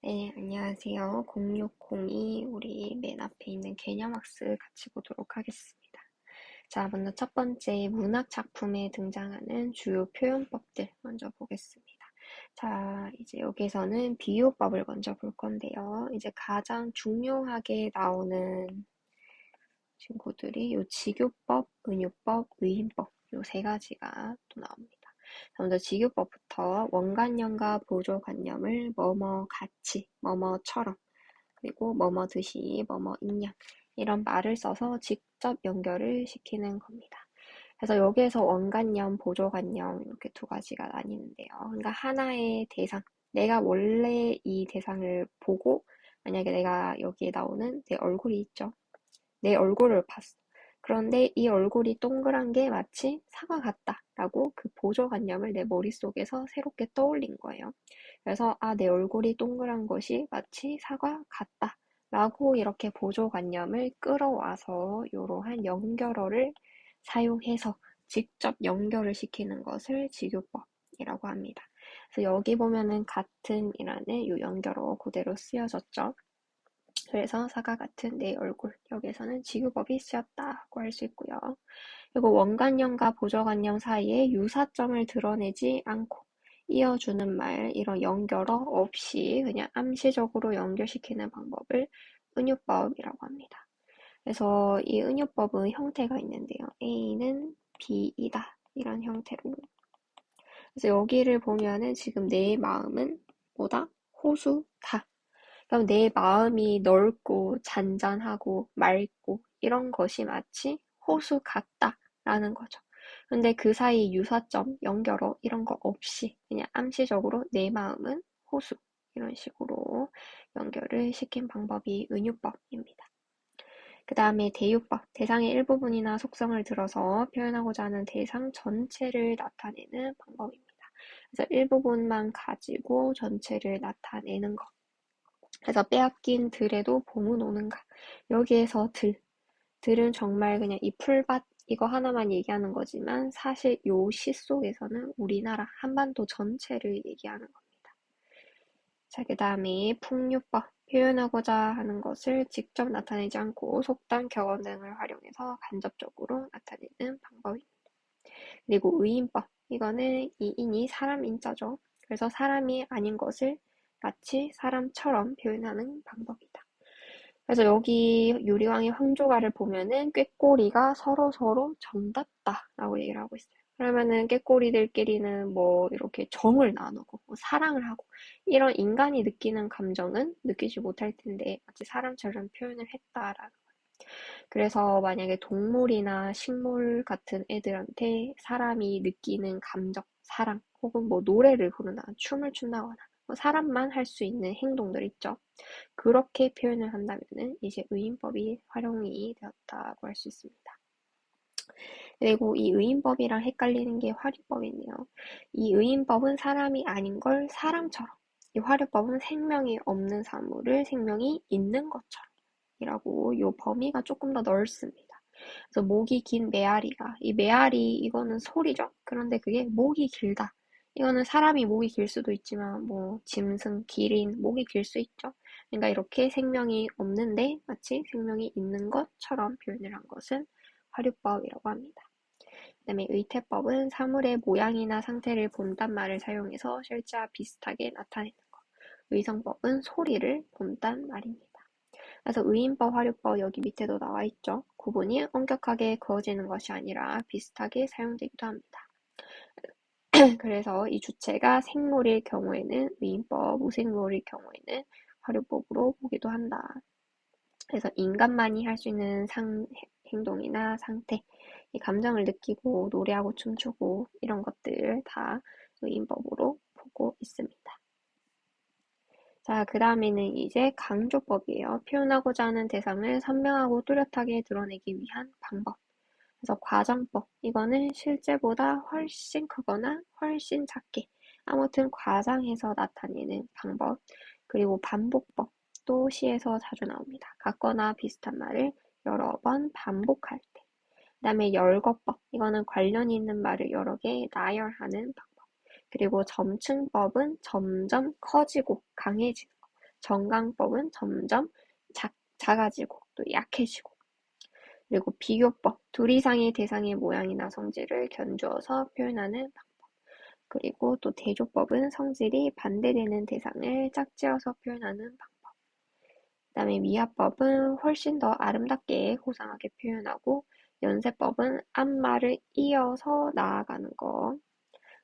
네, 안녕하세요. 0602 우리 맨 앞에 있는 개념학습 같이 보도록 하겠습니다. 자, 먼저 첫 번째 문학 작품에 등장하는 주요 표현법들 먼저 보겠습니다. 자, 이제 여기서는 비유법을 먼저 볼 건데요. 이제 가장 중요하게 나오는 친구들이 요 직유법, 은유법, 의인법 요 세 가지가 또 나옵니다. 먼저 직유법부터 원관념과 보조관념을 뭐뭐 같이, 뭐뭐처럼, 그리고 뭐뭐듯이, 뭐뭐인양 이런 말을 써서 직접 연결을 시키는 겁니다. 그래서 여기에서 원관념, 보조관념 이렇게 두 가지가 나뉘는데요. 그러니까 하나의 대상, 내가 원래 이 대상을 보고 만약에 내가 여기에 나오는 내 얼굴이 있죠. 내 얼굴을 봤어. 그런데 이 얼굴이 동그란 게 마치 사과 같다라고 그 보조관념을 내 머릿속에서 새롭게 떠올린 거예요. 그래서 내 얼굴이 동그란 것이 마치 사과 같다라고 이렇게 보조관념을 끌어와서 이러한 연결어를 사용해서 직접 연결을 시키는 것을 직유법이라고 합니다. 그래서 여기 보면은 같은 이라는 이 연결어 그대로 쓰여졌죠. 그래서 사과 같은 내 얼굴, 여기에서는 직유법이 쓰였다고 할 수 있고요. 그리고 원관념과 보조관념 사이에 유사점을 드러내지 않고 이어주는 말, 이런 연결어 없이 그냥 암시적으로 연결시키는 방법을 은유법이라고 합니다. 그래서 이 은유법은 형태가 있는데요. A는 B이다. 이런 형태로. 그래서 여기를 보면은 지금 내 마음은 뭐다? 호수다. 그럼 내 마음이 넓고 잔잔하고 맑고 이런 것이 마치 호수 같다라는 거죠. 근데 그 사이 유사점, 연결어 이런 거 없이 그냥 암시적으로 내 마음은 호수 이런 식으로 연결을 시킨 방법이 은유법입니다. 그 다음에 대유법, 대상의 일부분이나 속성을 들어서 표현하고자 하는 대상 전체를 나타내는 방법입니다. 그래서 일부분만 가지고 전체를 나타내는 것. 그래서 빼앗긴 들에도 봄은 오는가. 여기에서 들은 정말 그냥 이 풀밭 이거 하나만 얘기하는 거지만 사실 요 시 속에서는 우리나라 한반도 전체를 얘기하는 겁니다. 자, 그 다음에 풍류법. 표현하고자 하는 것을 직접 나타내지 않고 속담, 격언 등을 활용해서 간접적으로 나타내는 방법입니다. 그리고 의인법. 이거는 이 인이 사람 인자죠. 그래서 사람이 아닌 것을 마치 사람처럼 표현하는 방법이다. 그래서 여기 유리왕의 황조가를 보면은 꾀꼬리가 서로서로 정답다라고 얘기를 하고 있어요. 그러면은 꾀꼬리들끼리는 뭐 이렇게 정을 나누고 뭐 사랑을 하고 이런 인간이 느끼는 감정은 느끼지 못할 텐데 마치 사람처럼 표현을 했다라는 거예요. 그래서 만약에 동물이나 식물 같은 애들한테 사람이 느끼는 감정, 사랑 혹은 뭐 노래를 부르나 춤을 춘다거나 뭐 사람만 할 수 있는 행동들 있죠. 그렇게 표현을 한다면은 이제 의인법이 활용이 되었다고 할 수 있습니다. 그리고 이 의인법이랑 헷갈리는 게 화류법이네요. 이 의인법은 사람이 아닌 걸 사람처럼, 이 화류법은 생명이 없는 사물을 생명이 있는 것처럼 이라고 요 범위가 조금 더 넓습니다. 그래서 목이 긴 메아리가, 이 메아리 이거는 소리죠. 그런데 그게 목이 길다. 이거는 사람이 목이 길 수도 있지만 뭐 짐승, 기린 목이 길 수 있죠. 그러니까 이렇게 생명이 없는데 마치 생명이 있는 것처럼 표현을 한 것은 화류법이라고 합니다. 그다음에 의태법은 사물의 모양이나 상태를 본단 말을 사용해서 실제와 비슷하게 나타내는 것. 의성법은 소리를 본단 말입니다. 그래서 의인법, 화류법 여기 밑에도 나와 있죠. 구분이 엄격하게 그어지는 것이 아니라 비슷하게 사용되기도 합니다. 그래서 이 주체가 생물일 경우에는 의인법, 무생물일 경우에는 화류법으로 보기도 한다. 그래서 인간만이 할 수 있는 행동이나 상태, 이 감정을 느끼고 노래하고 춤추고 이런 것들 다 의인법으로 보고 있습니다. 자, 그 다음에는 이제 강조법이에요. 표현하고자 하는 대상을 선명하고 뚜렷하게 드러내기 위한 방법. 그래서 과장법. 이거는 실제보다 훨씬 크거나 훨씬 작게 아무튼 과장해서 나타내는 방법. 그리고 반복법. 또 시에서 자주 나옵니다. 같거나 비슷한 말을 여러 번 반복할 때. 그 다음에 열거법. 이거는 관련 있는 말을 여러 개 나열하는 방법. 그리고 점층법은 점점 커지고 강해지는 거. 정강법은 점점 작아지고 또 약해지고. 그리고 비교법, 둘 이상의 대상의 모양이나 성질을 견주어서 표현하는 방법. 그리고 또 대조법은 성질이 반대되는 대상을 짝지어서 표현하는 방법. 그다음에 미화법은 훨씬 더 아름답게 고상하게 표현하고, 연세법은 앞말을 이어서 나아가는 거.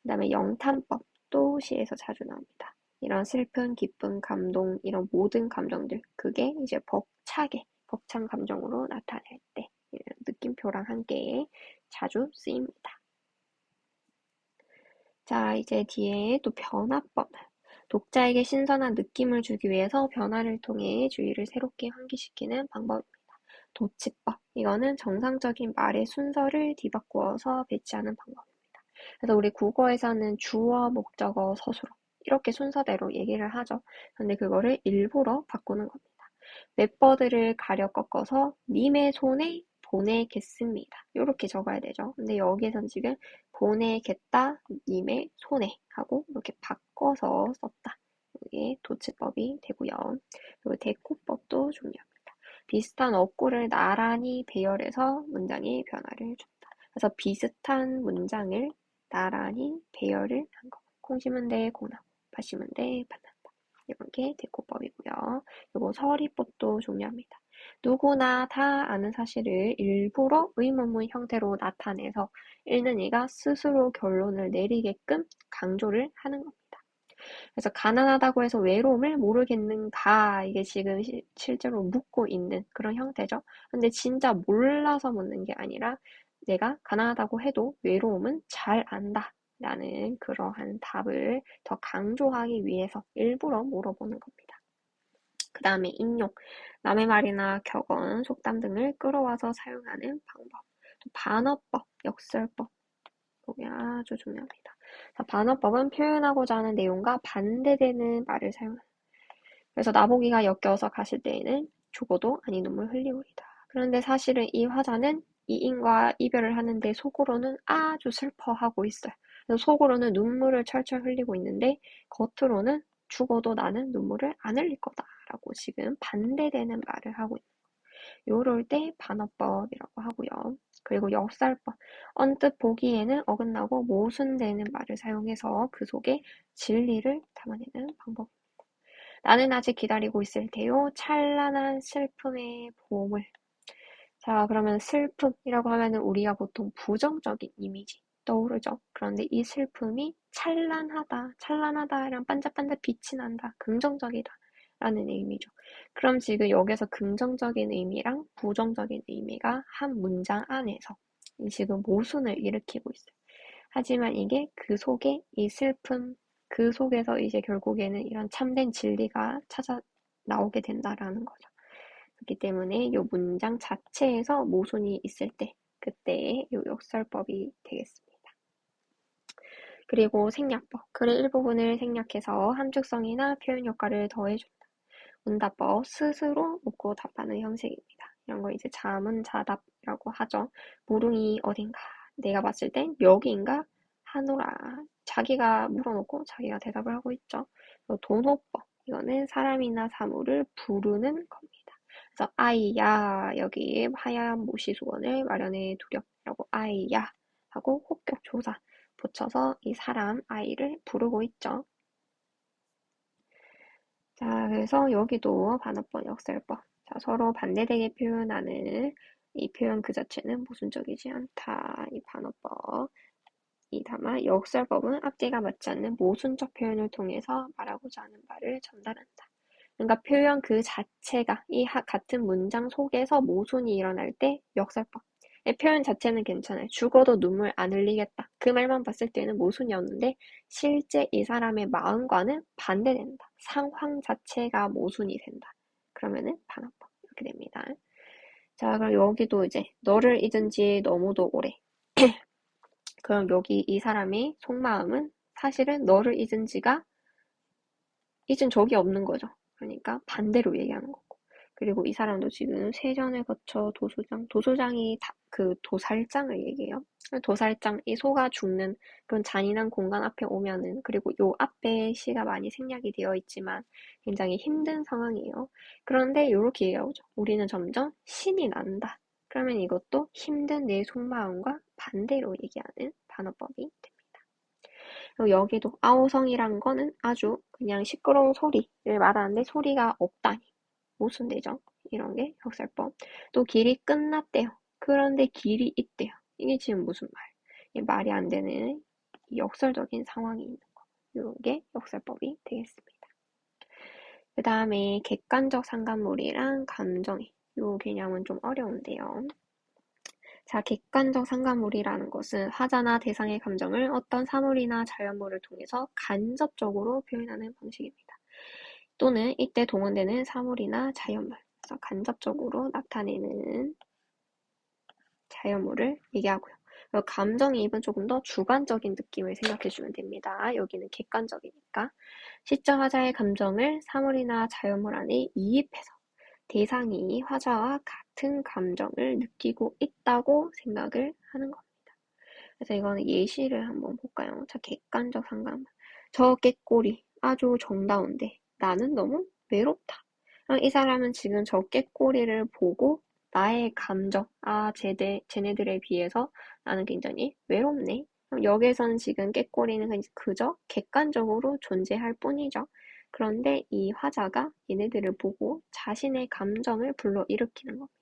그다음에 영탄법도 시에서 자주 나옵니다. 이런 슬픈, 기쁨, 감동, 이런 모든 감정들, 그게 이제 벅찬 감정으로 나타낼 때 이런 느낌표랑 함께 자주 쓰입니다. 자, 이제 뒤에 또 변화법. 독자에게 신선한 느낌을 주기 위해서 변화를 통해 주의를 새롭게 환기시키는 방법입니다. 도치법. 이거는 정상적인 말의 순서를 뒤바꾸어서 배치하는 방법입니다. 그래서 우리 국어에서는 주어, 목적어, 서술어 이렇게 순서대로 얘기를 하죠. 근데 그거를 일부러 바꾸는 겁니다. 웹버드를 가려 꺾어서 님의 손에 보내겠습니다. 이렇게 적어야 되죠. 근데 여기에선 지금 보내겠다, 님의 손에 하고 이렇게 바꿔서 썼다. 이게 도치법이 되고요. 그리고 대꾸법도 중요합니다. 비슷한 어구를 나란히 배열해서 문장의 변화를 준다. 그래서 비슷한 문장을 나란히 배열을 한 거. 콩 심은 데 콩나무, 밭 심은 데 밭난다. 이런 게 대꾸법이고요. 그리고 서리법도 중요합니다. 누구나 다 아는 사실을 일부러 의문문 형태로 나타내서 읽는 이가 스스로 결론을 내리게끔 강조를 하는 겁니다. 그래서 가난하다고 해서 외로움을 모르겠는가, 이게 지금 실제로 묻고 있는 그런 형태죠. 근데 진짜 몰라서 묻는 게 아니라 내가 가난하다고 해도 외로움은 잘 안다 라는 그러한 답을 더 강조하기 위해서 일부러 물어보는 겁니다. 그 다음에 인용, 남의 말이나 격언, 속담 등을 끌어와서 사용하는 방법. 또 반어법, 역설법 보기 아주 중요합니다. 자, 반어법은 표현하고자 하는 내용과 반대되는 말을 사용합니다. 그래서 나보기가 역겨워서 가실 때에는 죽어도 아니 눈물 흘리오리다. 그런데 사실은 이 화자는 이인과 이별을 하는데 속으로는 아주 슬퍼하고 있어요. 그래서 속으로는 눈물을 철철 흘리고 있는데 겉으로는 죽어도 나는 눈물을 안 흘릴 거다라고 지금 반대되는 말을 하고 있는 거예요. 요럴 때 반어법이라고 하고요. 그리고 역설법, 언뜻 보기에는 어긋나고 모순되는 말을 사용해서 그 속에 진리를 담아내는 방법. 나는 아직 기다리고 있을 테요. 찬란한 슬픔의 봄을. 자, 그러면 슬픔이라고 하면은 우리가 보통 부정적인 이미지 떠오르죠. 그런데 이 슬픔이 찬란하다, 찬란하다랑 반짝반짝 빛이 난다, 긍정적이다 라는 의미죠. 그럼 지금 여기서 긍정적인 의미랑 부정적인 의미가 한 문장 안에서 지금 모순을 일으키고 있어요. 하지만 이게 그 속에 이 슬픔, 그 속에서 이제 결국에는 이런 참된 진리가 찾아 나오게 된다라는 거죠. 그렇기 때문에 이 문장 자체에서 모순이 있을 때, 그때 이 역설법이 되겠습니다. 그리고 생략법. 글의 일부분을 생략해서 함축성이나 표현 효과를 더해준다. 문답법, 스스로 묻고 답하는 형식입니다. 이런 거 이제 자문자답이라고 하죠. 물음이 어딘가, 내가 봤을 땐 여기인가 하노라. 자기가 물어놓고 자기가 대답을 하고 있죠. 돈호법, 이거는 사람이나 사물을 부르는 겁니다. 그래서 아이야, 여기 하얀 모시수건을 마련해 두렴라고 아이야 하고 혹격 조사 붙여서 이 사람 아이를 부르고 있죠. 자, 그래서 여기도 반어법, 역설법. 자, 서로 반대되게 표현하는 이 표현 그 자체는 모순적이지 않다. 이 반어법. 이 다만 역설법은 앞뒤가 맞지 않는 모순적 표현을 통해서 말하고자 하는 말을 전달한다. 그러니까 표현 그 자체가 이 같은 문장 속에서 모순이 일어날 때 역설법. 표현 자체는 괜찮아요. 죽어도 눈물 안 흘리겠다. 그 말만 봤을 때는 모순이었는데 실제 이 사람의 마음과는 반대된다. 상황 자체가 모순이 된다. 그러면은 반어법 이렇게 됩니다. 자, 그럼 여기도 이제 너를 잊은 지 너무도 오래. 그럼 여기 이 사람의 속마음은 사실은 너를 잊은 적이 없는 거죠. 그러니까 반대로 얘기하는 거고. 그리고 이 사람도 지금 세전을 거쳐 도소장이 그 도살장을 얘기해요. 도살장, 이 소가 죽는 그런 잔인한 공간 앞에 오면은, 그리고 요 앞에 시가 많이 생략이 되어 있지만 굉장히 힘든 상황이에요. 그런데 요렇게 얘기하죠. 우리는 점점 신이 난다. 그러면 이것도 힘든 내 속마음과 반대로 얘기하는 반어법이 됩니다. 그리고 여기도 아오성이란 거는 아주 그냥 시끄러운 소리를 말하는데 소리가 없다니. 모순되죠. 이런 게 역설법. 또 길이 끝났대요. 그런데 길이 있대요. 이게 지금 무슨 말? 이게 말이 안 되는 역설적인 상황이 있는 거. 이런 게 역설법이 되겠습니다. 그 다음에 객관적 상관물이랑 감정이. 요 개념은 좀 어려운데요. 자, 객관적 상관물이라는 것은 화자나 대상의 감정을 어떤 사물이나 자연물을 통해서 간접적으로 표현하는 방식입니다. 또는 이때 동원되는 사물이나 자연물, 그래서 간접적으로 나타내는 자연물을 얘기하고요. 감정이입은 조금 더 주관적인 느낌을 생각해주면 됩니다. 여기는 객관적이니까. 시적 화자의 감정을 사물이나 자연물 안에 이입해서 대상이 화자와 같은 감정을 느끼고 있다고 생각을 하는 겁니다. 그래서 이거는 예시를 한번 볼까요? 자, 객관적 상관물. 저 꾀꼬리 아주 정다운데 나는 너무 외롭다. 이 사람은 지금 저 꾀꼬리를 보고 나의 감정, 쟤네들에 비해서 나는 굉장히 외롭네. 그럼 여기에서는 지금 꾀꼬리는 그저 객관적으로 존재할 뿐이죠. 그런데 이 화자가 얘네들을 보고 자신의 감정을 불러일으키는 겁니다.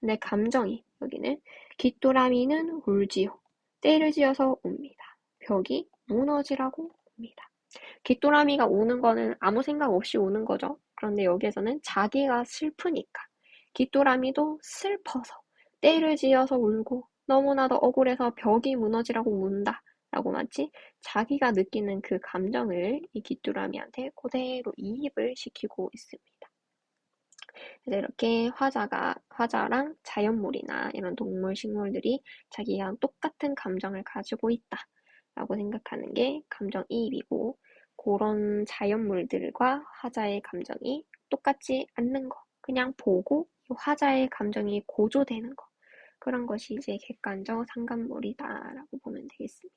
근데 감정이 여기는 귀뚜라미는 울지요. 때를 지어서 옵니다. 벽이 무너지라고 옵니다. 귀뚜라미가 우는 거는 아무 생각 없이 우는 거죠. 그런데 여기에서는 자기가 슬프니까 귀뚜라미도 슬퍼서 때를 지어서 울고 너무나도 억울해서 벽이 무너지라고 운다 라고 마치 자기가 느끼는 그 감정을 이 귀뚜라미한테 그대로 이입을 시키고 있습니다. 그래서 이렇게 화자랑 자연물이나 이런 동물, 식물들이 자기랑 똑같은 감정을 가지고 있다라고 생각하는 게 감정이입이고, 그런 자연물들과 화자의 감정이 똑같지 않는 거, 그냥 보고 화자의 감정이 고조되는 거, 그런 것이 이제 객관적 상관물이다라고 보면 되겠습니다.